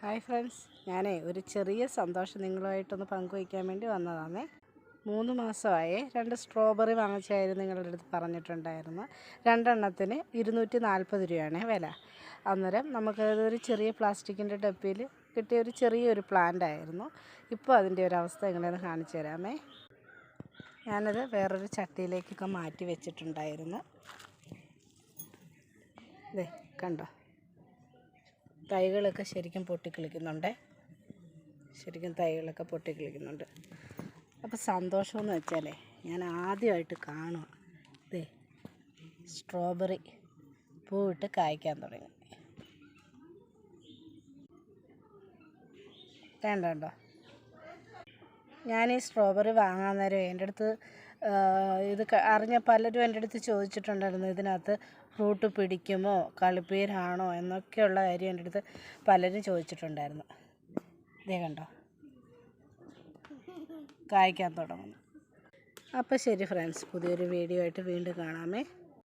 Hi friends, ഞാനേ ഒരു ചെറിയ സന്തോഷം നിങ്ങളുമായിട്ടൊന്ന് പങ്കുവയ്ക്കാൻ വേണ്ടി വന്നതാണേ. 3 മാസമായേ 2 സ്ട്രോബെറി വാങ്ങിച്ചായിരുന്നു നിങ്ങളുടെ അടുത്ത് പറഞ്ഞിട്ടുണ്ടായിരുന്നു. 2 എണ്ണത്തിന് 240 രൂപയാണ് വില. അന്നേരം നമുക്കതൊരു ചെറിയ പ്ലാസ്റ്റിക്കിൻ്റെ ഡബ്ബയിൽ കിട്ടിയ ഒരു ചെറിയൊരു പ്ലാന്റ് ആയിരുന്നു. ഇപ്പോൾ അതിൻ്റെ ഒരു അവസ്ഥ എങ്ങനെയാണെന്ന് കാണിച്ചു തരാമേ. ഞാനത് വേറൊരു ചട്ടിയിലേക്കൊക്കെ മാറ്റി വെച്ചിട്ടുണ്ടായിരുന്നു. ഇതേ കണ്ടോ, തൈകളൊക്കെ ശരിക്കും പൊട്ടിക്കിളിക്കുന്നുണ്ട്. അപ്പോൾ സന്തോഷമെന്ന് വെച്ചാലേ, ഞാൻ ആദ്യമായിട്ട് കാണുക ഇതേ സ്ട്രോബെറി പൂവിട്ട് കായ്ക്കാൻ തുടങ്ങി. വേണ്ടോ, ഞാൻ ഈ സ്ട്രോബെറി വാങ്ങാൻ നേരം എൻ്റെ അടുത്ത് ഇത് അറിഞ്ഞ പലരും എൻ്റെ അടുത്ത് ചോദിച്ചിട്ടുണ്ടായിരുന്നു, ഇതിനകത്ത് ഫ്രൂട്ട് പിടിക്കുമോ, കളിപ്പീരാണോ എന്നൊക്കെയുള്ള കാര്യം എൻ്റെ അടുത്ത് പലരും ചോദിച്ചിട്ടുണ്ടായിരുന്നു. ഇതേ കണ്ടോ, കായ്ക്കാൻ തുടങ്ങുന്നു. അപ്പോൾ ശരി ഫ്രണ്ട്സ്, പുതിയൊരു വീഡിയോ ആയിട്ട് വീണ്ടും കാണാമേ.